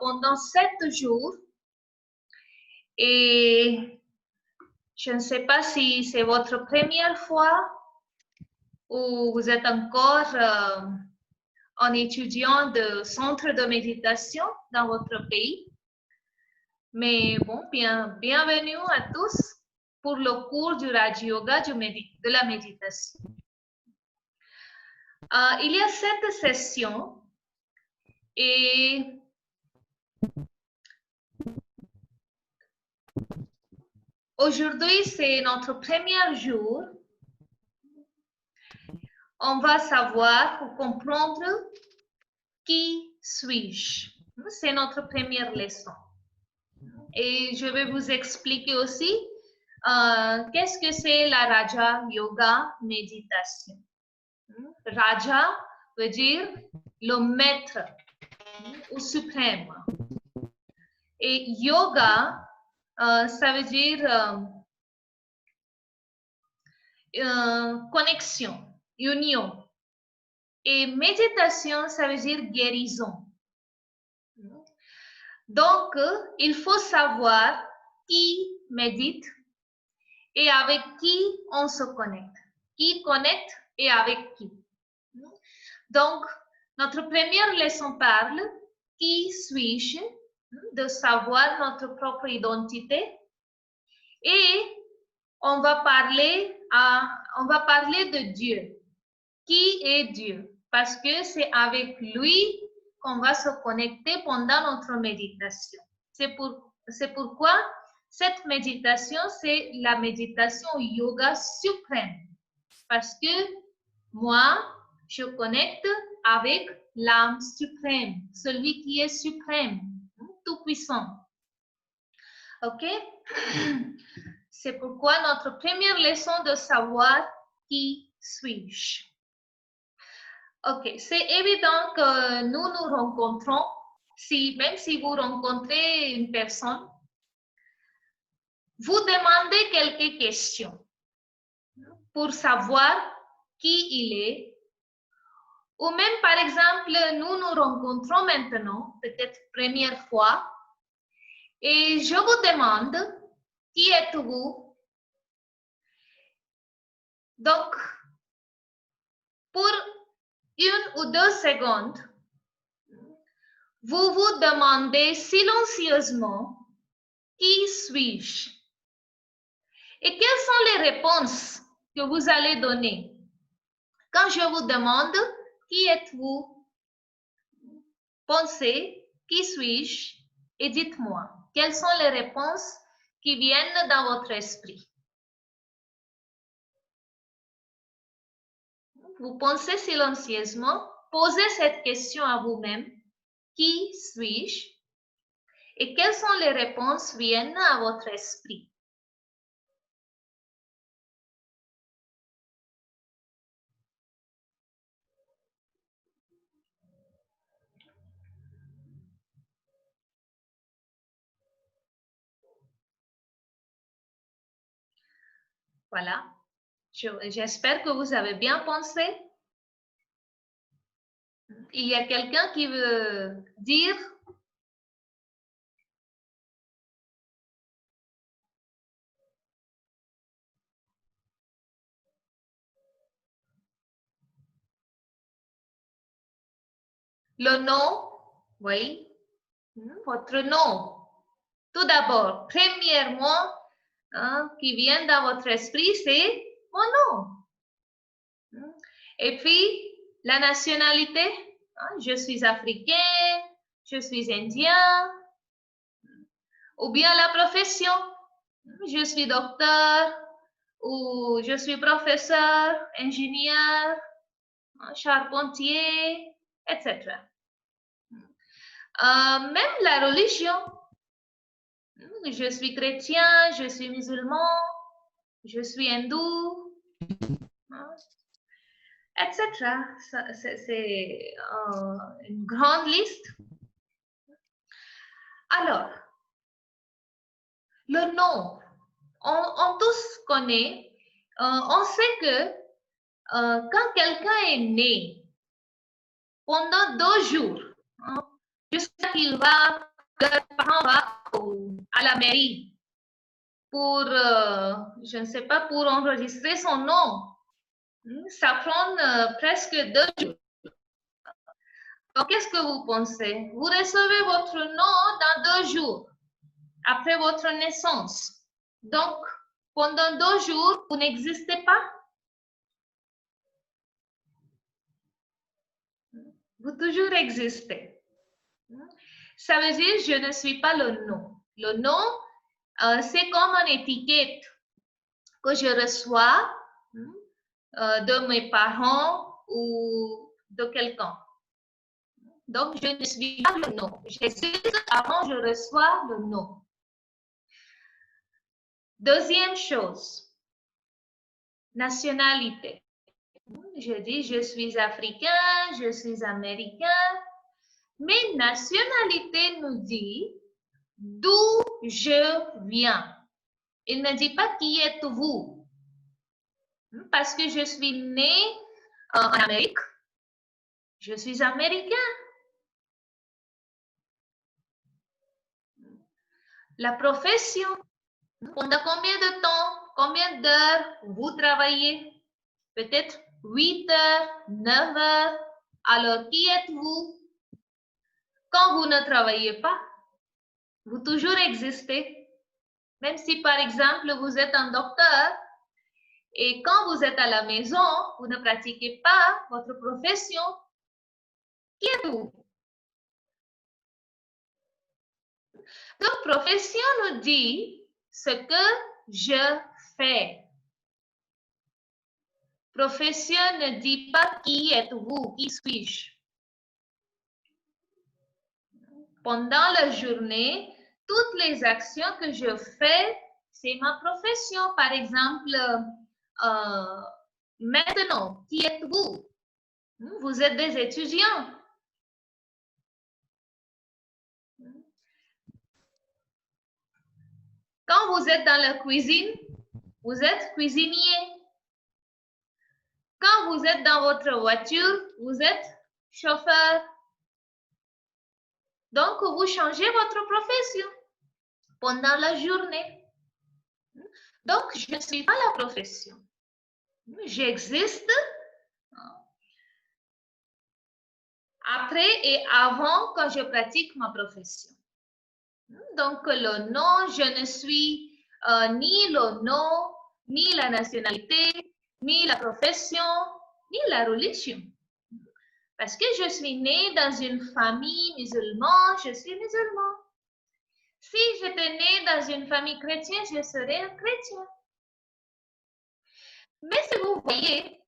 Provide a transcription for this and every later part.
pendant 7 jours et je ne sais pas si c'est votre première fois ou vous êtes encore un étudiant de centre de méditation dans votre pays. Mais bon, bienvenue à tous pour le cours du Raja Yoga de la méditation. Il y a 7 sessions et aujourd'hui, c'est notre premier jour. On va savoir ou comprendre qui suis-je. C'est notre première leçon. Et je vais vous expliquer aussi qu'est-ce que c'est la Raja Yoga méditation. Raja veut dire le maître ou suprême. Et yoga, ça veut dire connexion, union. Et méditation, ça veut dire guérison. Donc, il faut savoir qui médite et avec qui on se connecte. Qui connecte et avec qui. Donc, notre première leçon parle qui suis-je, de savoir notre propre identité. Et on va parler de Dieu. Qui est Dieu? Parce que c'est avec lui qu'on va se connecter pendant notre méditation. C'est pourquoi cette méditation, c'est la méditation yoga suprême. Parce que moi, je connecte avec l'âme suprême, celui qui est suprême, tout puissant. OK? C'est pourquoi notre première leçon de savoir qui suis-je. Ok, c'est évident que nous nous rencontrons, même si vous rencontrez une personne, vous demandez quelques questions pour savoir qui il est. Ou même, par exemple, nous nous rencontrons maintenant, peut-être première fois, et je vous demande, qui êtes-vous? Donc, pour 1 ou 2 secondes, vous vous demandez silencieusement qui suis-je? Et quelles sont les réponses que vous allez donner? Quand je vous demande qui êtes-vous? Pensez qui suis-je et dites-moi quelles sont les réponses qui viennent dans votre esprit. Vous pensez silencieusement, posez cette question à vous-même. Qui suis-je? Et quelles sont les réponses qui viennent à votre esprit? Voilà. J'espère que vous avez bien pensé. Il y a quelqu'un qui veut dire? Le nom? Oui. Votre nom. Tout d'abord, premièrement, qui vient dans votre esprit, c'est mon nom. Et puis, la nationalité, je suis africain, je suis indien, ou bien la profession, je suis docteur, ou je suis professeur, ingénieur, charpentier, etc. Même la religion, je suis chrétien, je suis musulman, je suis hindou, etc. C'est une grande liste. Alors, le nom, on tous connaît, on sait que quand quelqu'un est né, pendant 2 jours, jusqu'à qu'il va, le parent va à la mairie pour, je ne sais pas, pour enregistrer son nom. Ça prend presque 2 jours. Donc, qu'est-ce que vous pensez? Vous recevez votre nom dans 2 jours, après votre naissance. Donc, pendant 2 jours, vous n'existez pas. Vous toujours existez. Ça veut dire je ne suis pas le nom. Le nom, c'est comme une étiquette que je reçois de mes parents ou de quelqu'un. Donc, je ne suis pas le nom. J'existe avant je reçois le nom. Deuxième chose, nationalité. Je dis je suis africain, je suis américain, mais nationalité nous dit d'où je viens. Il ne dit pas qui êtes-vous. Parce que je suis né en Amérique, je suis américain. La profession. Pendant combien de temps, combien d'heures vous travaillez? Peut-être 8 heures, 9 heures. Alors, qui êtes-vous? Quand vous ne travaillez pas, vous toujours existez. Même si, par exemple, vous êtes un docteur et quand vous êtes à la maison, vous ne pratiquez pas votre profession, qui êtes-vous? Donc, profession nous dit ce que je fais. Profession ne dit pas qui êtes-vous, qui suis-je. Pendant la journée, toutes les actions que je fais, c'est ma profession. Par exemple, maintenant, qui êtes-vous? Vous êtes des étudiants. Quand vous êtes dans la cuisine, vous êtes cuisinier. Quand vous êtes dans votre voiture, vous êtes chauffeur. Donc, vous changez votre profession pendant la journée. Donc, je ne suis pas la profession. J'existe après et avant quand je pratique ma profession. Donc, le nom, je ne suis ni le nom, ni la nationalité, ni la profession, ni la religion. Parce que je suis née dans une famille musulmane, je suis musulman. Si j'étais née dans une famille chrétienne, je serais un chrétien. Mais si vous voyez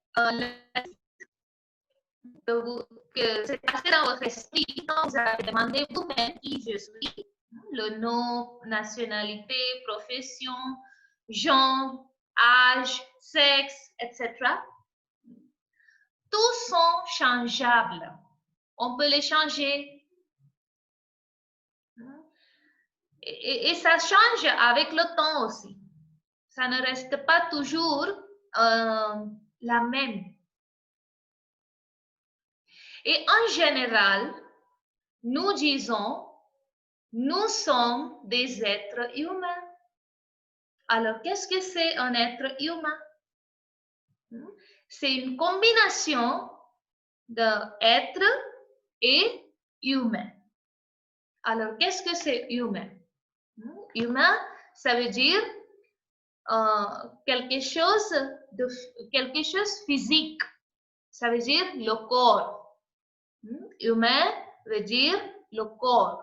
que c'est passé dans votre esprit quand vous avez demandé vous-même qui je suis, le nom, nationalité, profession, genre, âge, sexe, etc. Tous sont changeables. On peut les changer. Et ça change avec le temps aussi. Ça ne reste pas toujours la même. Et en général, nous disons, nous sommes des êtres humains. Alors, qu'est-ce que c'est un être humain? C'est une combination d'être et humain. Alors, qu'est-ce que c'est humain? Humain, ça veut dire quelque chose physique. Ça veut dire le corps. Humain veut dire le corps.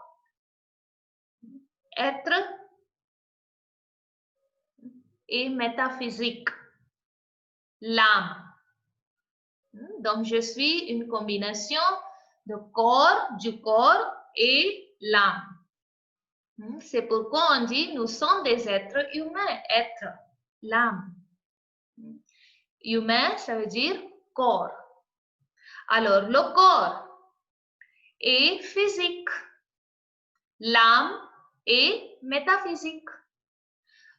Être et métaphysique. L'âme. Donc, je suis une combination du corps et l'âme. C'est pourquoi on dit nous sommes des êtres humains. Être, l'âme. Humain, ça veut dire corps. Alors, le corps est physique. L'âme est métaphysique.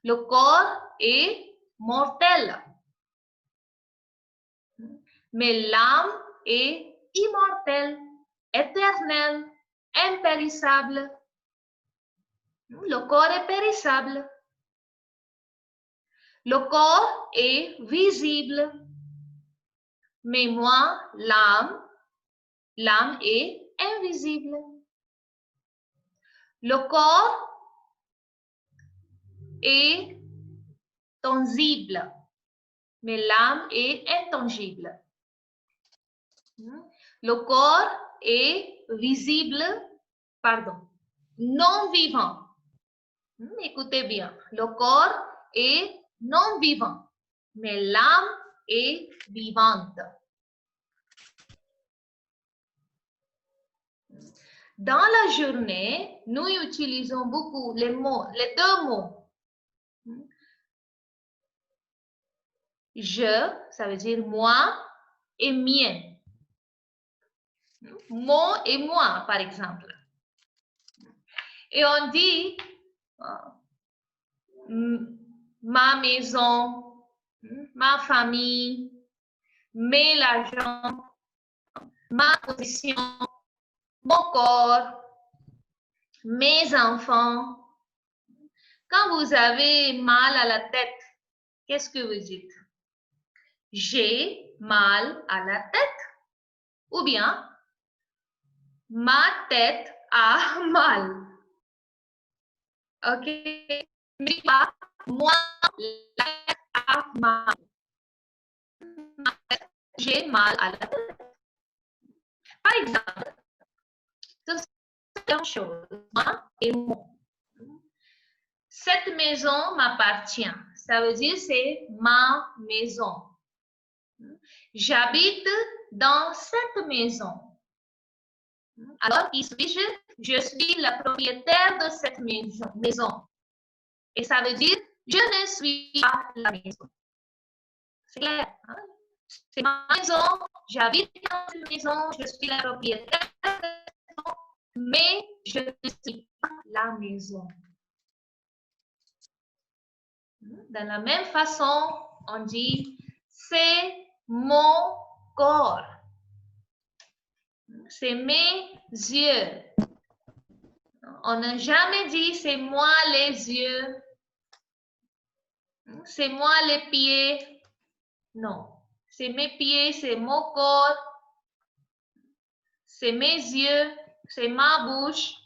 Le corps est mortel. Mais l'âme est immortelle, éternelle. impérissable. Le corps est périssable. Le corps est visible. Mais moi, l'âme est invisible. Le corps est tangible, mais l'âme est intangible. Le corps est visible, non vivant. Écoutez bien, le corps est non vivant, mais l'âme est vivante. Dans la journée, nous utilisons beaucoup les deux mots. Je, ça veut dire moi, et mien. Mon et moi, par exemple. Et on dit ma maison, ma famille, mes l'argent, ma position, mon corps, mes enfants. Quand vous avez mal à la tête, qu'est-ce que vous dites? J'ai mal à la tête. Ou bien, ma tête a mal. OK? Mais pas moi, la tête a mal. J'ai mal à la tête. Par exemple, c'est une chose, moi et moi. Cette maison m'appartient. Ça veut dire c'est ma maison. J'habite dans cette maison. Alors, qui suis-je? Je suis la propriétaire de cette maison. Et ça veut dire, je ne suis pas la maison. C'est clair. Hein? C'est ma maison, j'habite dans cette maison, je suis la propriétaire de cette maison, mais je ne suis pas la maison. De la même façon, on dit, c'est mon corps. C'est mes yeux. On n'a jamais dit c'est moi les yeux, c'est moi les pieds. Non, c'est mes pieds, c'est mon corps, c'est mes yeux, c'est ma bouche.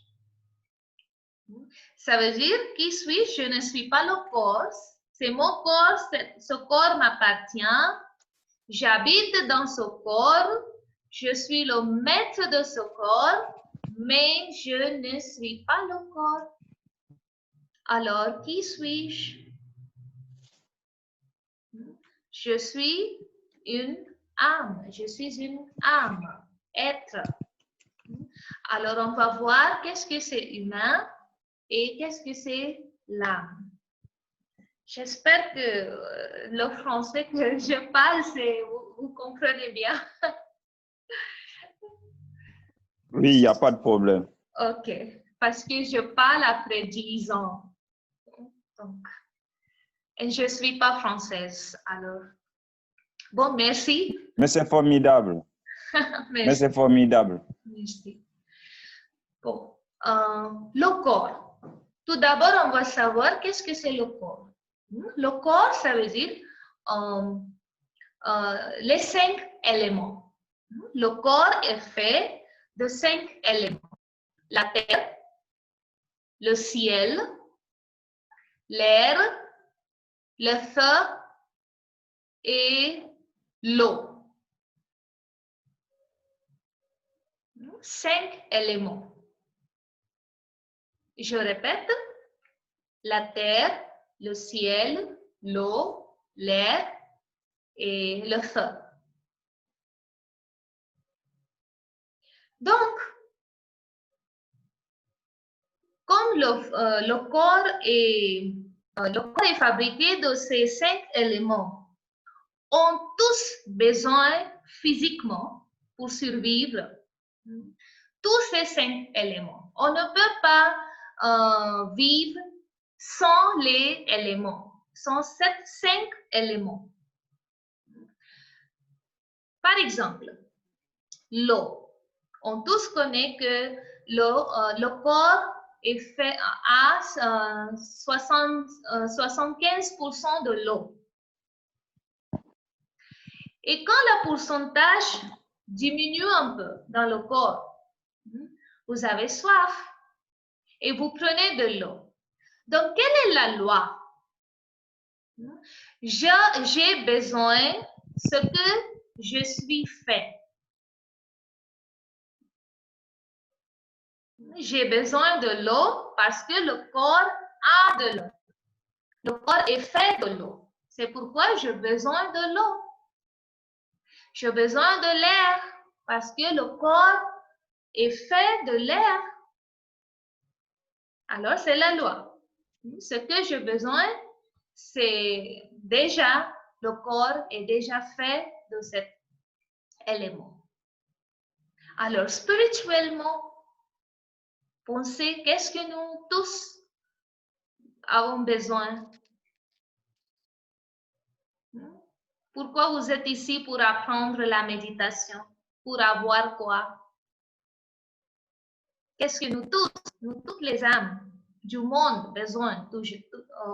Ça veut dire qui suis-je? Je ne suis pas le corps, c'est mon corps, ce corps m'appartient. J'habite dans ce corps, je suis le maître de ce corps, mais je ne suis pas le corps. Alors, qui suis-je? Je suis une âme. Je suis une âme, être. Alors, on va voir qu'est-ce que c'est humain et qu'est-ce que c'est l'âme. J'espère que le français que je parle, vous comprenez bien. Oui, il n'y a pas de problème. OK, parce que je parle après 10 ans. Donc, et je ne suis pas française, alors. Bon, merci. Mais c'est formidable. Mais c'est formidable. Merci. Bon, le corps. Tout d'abord, on va savoir qu'est-ce que c'est le corps. Le corps, ça veut dire les 5 éléments. Le corps est fait de 5 éléments. La terre, le ciel, l'air, le feu et l'eau. 5 éléments. Je répète, la terre, le ciel, l'eau, l'air et le feu. Donc, comme le corps est fabriqué de ces 5 éléments, ont tous besoin physiquement pour survivre. Tous ces 5 éléments. On ne peut pas vivre sans les éléments, sans ces 5 éléments. Par exemple, l'eau. On tous connaît que le corps est fait à 75% de l'eau. Et quand le pourcentage diminue un peu dans le corps, vous avez soif et vous prenez de l'eau. Donc, quelle est la loi? J'ai besoin de ce que je suis fait. J'ai besoin de l'eau parce que le corps a de l'eau. Le corps est fait de l'eau. C'est pourquoi j'ai besoin de l'eau. J'ai besoin de l'air parce que le corps est fait de l'air. Alors, c'est la loi. Ce que j'ai besoin, c'est déjà, le corps est déjà fait de cet élément. Alors, spirituellement, pensez qu'est-ce que nous tous avons besoin. Pourquoi vous êtes ici pour apprendre la méditation? Pour avoir quoi? Qu'est-ce que nous tous, nous toutes les âmes du monde besoin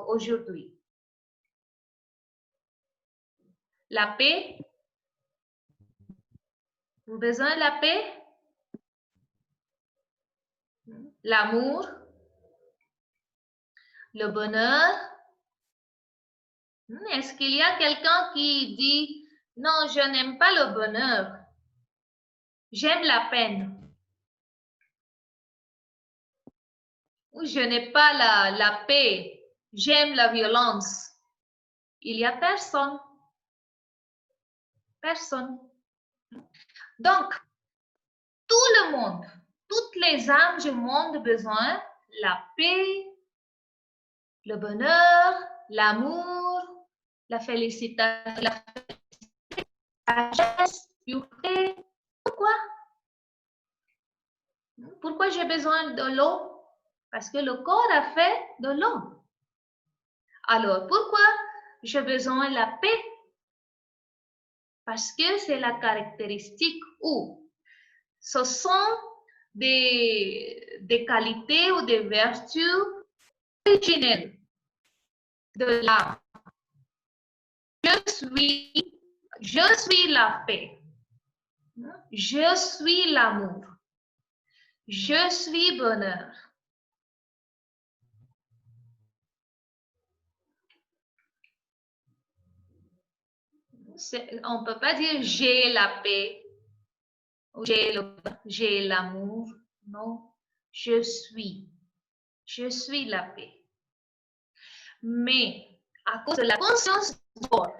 aujourd'hui? La paix? Vous avez besoin de la paix? L'amour? Le bonheur? Est-ce qu'il y a quelqu'un qui dit, non, je n'aime pas le bonheur, j'aime la peine? Ou je n'ai pas la paix, j'aime la violence? Il n'y a personne. Personne. Donc, tout le monde, toutes les âmes du monde ont besoin de la paix, le bonheur, l'amour, la félicité, la sagesse, la pureté. Pourquoi? Pourquoi j'ai besoin de l'eau? Parce que le corps a fait de l'eau. Alors, pourquoi j'ai besoin de la paix? Parce que c'est la caractéristique où ce sont des qualités ou des vertus originelles de l'âme. Je suis la paix. Je suis l'amour. Je suis bonheur. On ne peut pas dire j'ai la paix ou j'ai l'amour. Non, je suis. Je suis la paix. Mais à cause de la conscience du corps,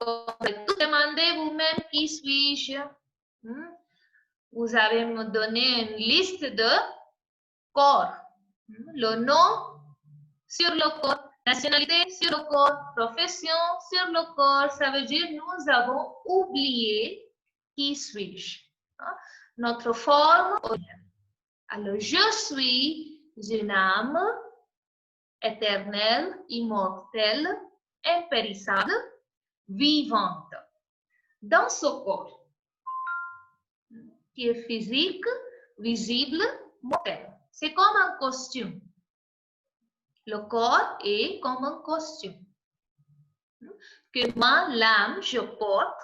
vous demandez vous-même qui suis-je? Vous avez me donné une liste de corps. Le nom sur le corps, nationalité sur le corps, profession sur le corps. Ça veut dire nous avons oublié qui suis-je. Notre forme. Alors, je suis une âme éternelle, immortelle, impérissable, vivante, dans ce corps, qui est physique, visible, mortel. C'est comme un costume. Le corps est comme un costume. Que moi, l'âme, je porte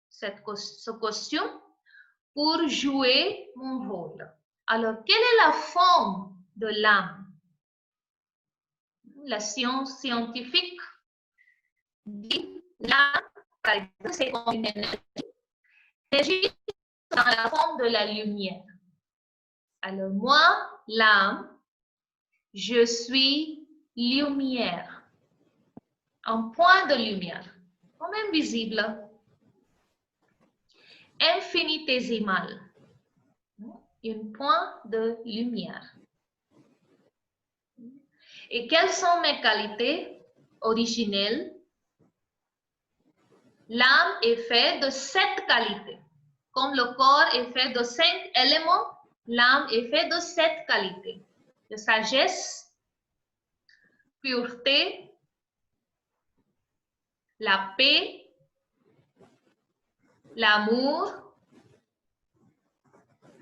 ce costume pour jouer mon rôle. Alors, quelle est la forme de l'âme? La science scientifique dit l'âme, par exemple, c'est comme une énergie. L'énergie dans la forme de la lumière. Alors, moi, l'âme, je suis lumière. Un point de lumière, comme invisible, infinitésimal, un point de lumière. Et quelles sont mes qualités originelles? L'âme est faite de 7 qualités. Comme le corps est fait de 5 éléments, l'âme est faite de 7 qualités. De sagesse, pureté, la paix, l'amour,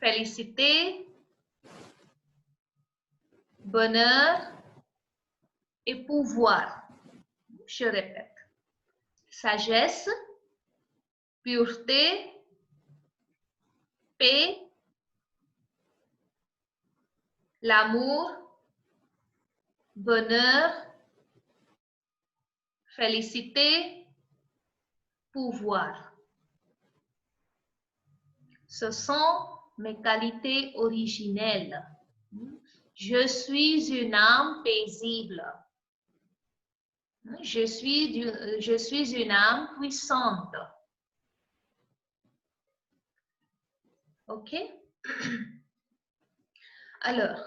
félicité, bonheur et pouvoir. Je répète. Sagesse, pureté, paix, l'amour, bonheur, félicité, pouvoir. Ce sont mes qualités originelles. Je suis une âme paisible. Je suis une âme puissante. OK? Alors,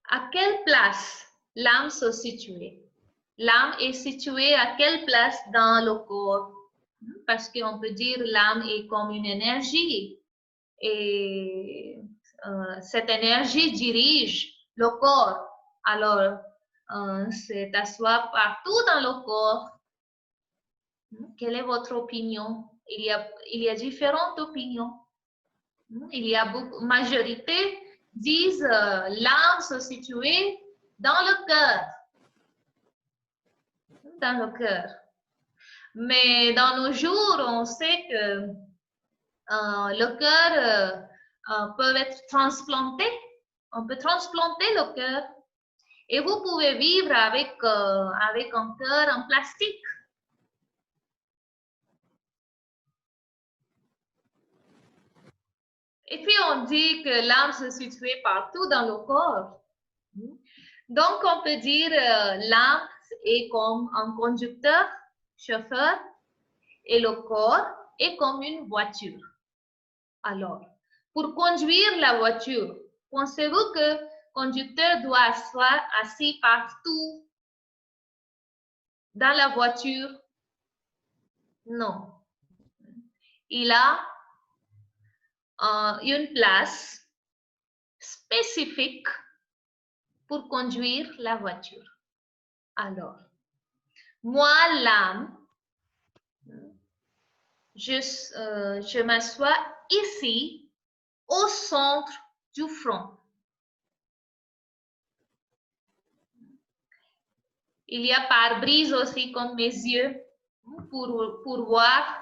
à quelle place l'âme se situe? L'âme est située à quelle place dans le corps? Parce qu'on peut dire l'âme est comme une énergie et cette énergie dirige le corps. Alors, c'est asseoir partout dans le corps. Quelle est votre opinion? Il y a différentes opinions. Il y a beaucoup, majorité disent l'âme se situe dans le cœur. Dans le cœur. Mais dans nos jours, on sait que le cœur peut être transplanté. On peut transplanter le cœur. Et vous pouvez vivre avec un cœur en plastique. Et puis on dit que l'âme se situe partout dans le corps. Donc on peut dire l'âme est comme un conducteur, chauffeur, et le corps est comme une voiture. Alors, pour conduire la voiture, pensez-vous que le conducteur doit être assis partout dans la voiture? Non. Il a une place spécifique pour conduire la voiture. Alors, moi, l'âme, je m'assois ici au centre du front. Il y a pare-brise aussi comme mes yeux pour voir.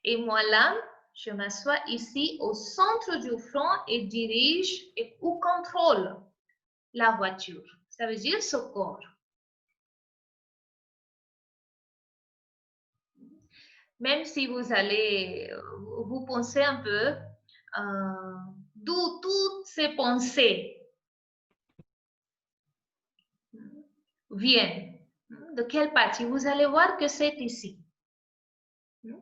Et moi, l'âme, je m'assois ici au centre du front et dirige ou contrôle la voiture. Ça veut dire ce corps. Même si vous pensez un peu d'où toutes ces pensées viennent, de quelle partie, vous allez voir que c'est ici.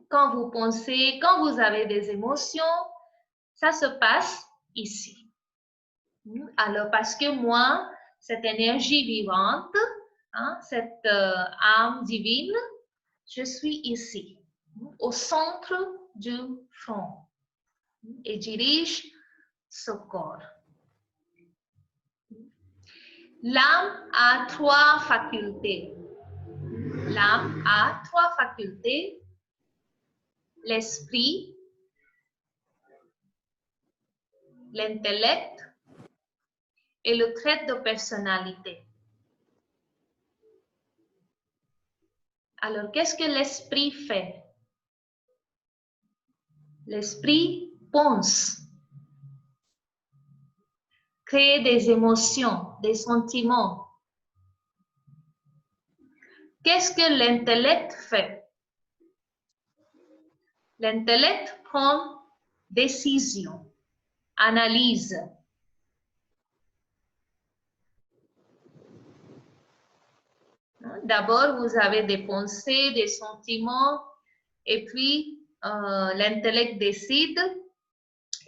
Quand vous pensez, quand vous avez des émotions, ça se passe ici. Alors, parce que moi, cette énergie vivante, cette âme divine, je suis ici, au centre du front et dirige ce corps. L'âme a trois facultés. L'âme a trois facultés. L'esprit, l'intellect et le trait de personnalité. Alors, qu'est-ce que l'esprit fait? L'esprit pense, crée des émotions, des sentiments. Qu'est-ce que l'intellect fait? L'intellect prend décision, analyse. D'abord, vous avez des pensées, des sentiments, et puis l'intellect décide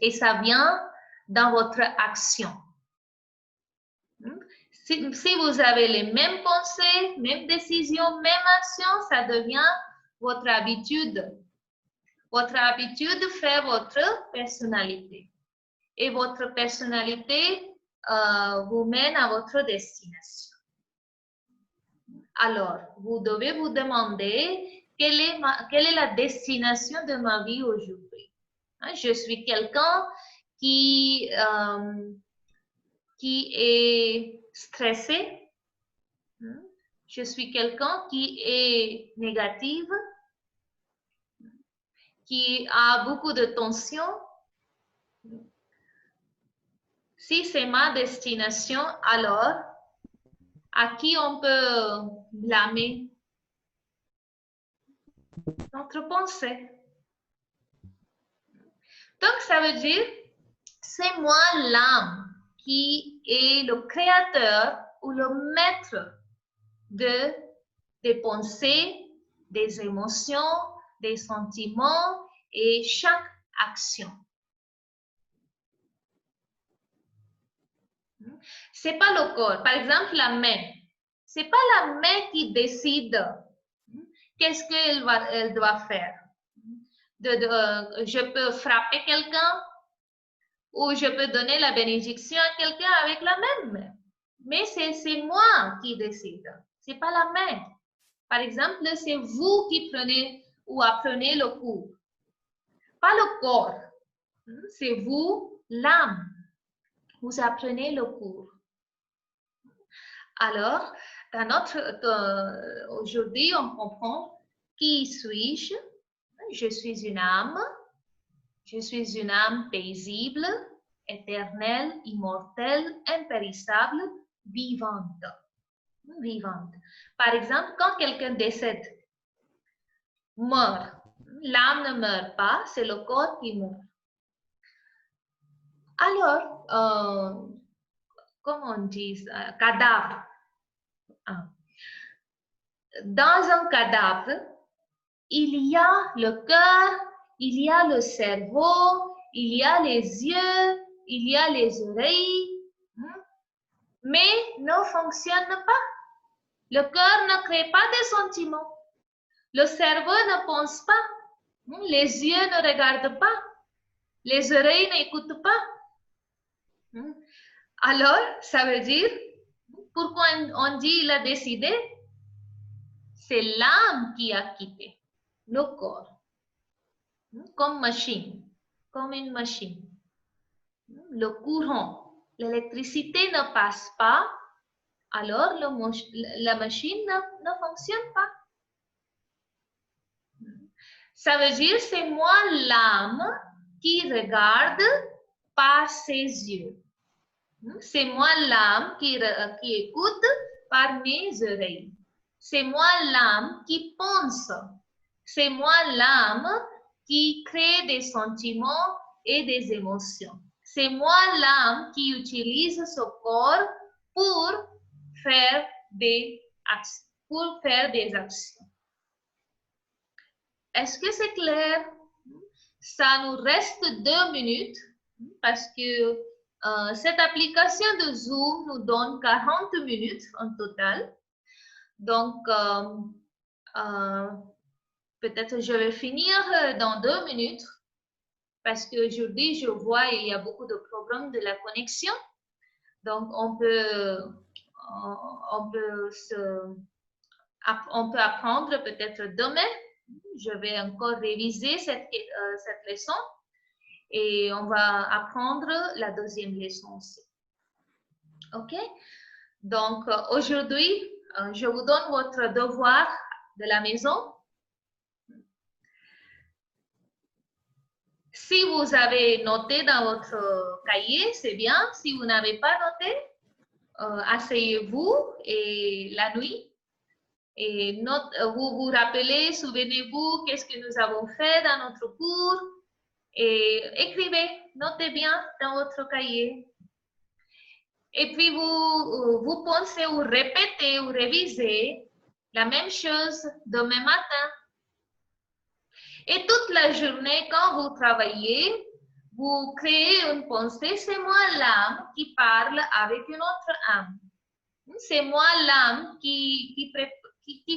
et ça vient dans votre action. Si vous avez les mêmes pensées, mêmes décisions, même action, ça devient votre habitude. Votre habitude fait votre personnalité. Et votre personnalité vous mène à votre destination. Alors, vous devez vous demander quelle est la destination de ma vie aujourd'hui? Je suis quelqu'un qui est stressé. Je suis quelqu'un qui est négatif, qui a beaucoup de tension. Si c'est ma destination, alors à qui on peut blâmer? Notre pensée. Donc, ça veut dire, c'est moi l'âme qui est le créateur ou le maître des pensées, des émotions, des sentiments et chaque action. C'est pas le corps. Par exemple, la main. C'est pas la main qui décide qu'est-ce qu'elle doit faire. Je peux frapper quelqu'un ou je peux donner la bénédiction à quelqu'un avec la même main. Mais c'est moi qui décide. C'est pas la main. Par exemple, c'est vous qui prenez ou apprenez le cours. Pas le corps. C'est vous, l'âme. Vous apprenez le cours. Alors, aujourd'hui, on comprend qui suis-je? Je suis une âme. Je suis une âme paisible, éternelle, immortelle, impérissable, vivante. Vivante. Par exemple, quand quelqu'un décède, meurt, l'âme ne meurt pas, c'est le corps qui meurt. Alors, comment on dit, cadavre. Dans un cadavre, il y a le cœur, il y a le cerveau, il y a les yeux, il y a les oreilles, mais ne fonctionne pas. Le cœur ne crée pas de sentiments. Le cerveau ne pense pas. Les yeux ne regardent pas. Les oreilles n'écoutent pas. Alors, ça veut dire, pourquoi on dit il a décidé? C'est l'âme qui a quitté le corps. Comme une machine. Le courant, l'électricité ne passe pas, alors la machine ne fonctionne pas. Ça veut dire c'est moi l'âme qui regarde par ses yeux. C'est moi l'âme qui écoute par mes oreilles. C'est moi l'âme qui pense. C'est moi l'âme qui crée des sentiments et des émotions. C'est moi l'âme qui utilise ce corps pour faire des actions. Est-ce que c'est clair? Ça nous reste 2 minutes parce que cette application de Zoom nous donne 40 minutes en total. Donc, peut-être je vais finir dans 2 minutes parce qu'aujourd'hui, je vois il y a beaucoup de problèmes de la connexion. Donc, on peut apprendre peut-être demain. Je vais encore réviser cette leçon et on va apprendre la deuxième leçon aussi. OK? Donc, aujourd'hui, je vous donne votre devoir de la maison. Si vous avez noté dans votre cahier, c'est bien. Si vous n'avez pas noté, asseyez-vous et la nuit. Et vous vous rappelez, souvenez-vous, qu'est-ce que nous avons fait dans notre cours. Et écrivez, notez bien dans votre cahier. Et puis, vous pensez ou répétez ou révisez la même chose demain matin. Et toute la journée, quand vous travaillez, vous créez une pensée, c'est moi l'âme qui parle avec une autre âme. C'est moi l'âme qui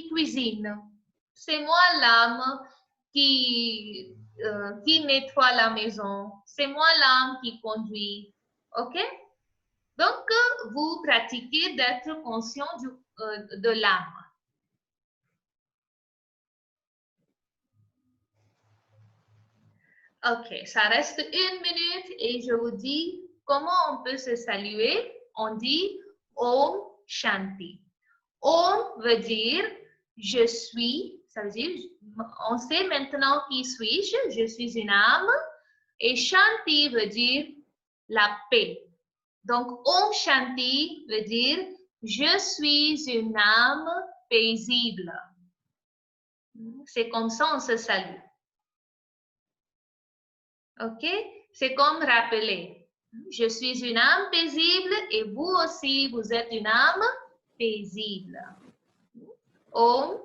cuisine. C'est moi l'âme qui nettoie la maison. C'est moi l'âme qui conduit. OK? Donc, vous pratiquez d'être conscient de l'âme. Ok, ça reste 1 minute et je vous dis comment on peut se saluer. On dit Om Shanti. Om veut dire je suis, ça veut dire on sait maintenant qui suis-je, je suis une âme. Et Shanti veut dire la paix. Donc Om Shanti veut dire je suis une âme paisible. C'est comme ça on se salue. OK? C'est comme rappeler. Je suis une âme paisible et vous aussi, vous êtes une âme paisible. Om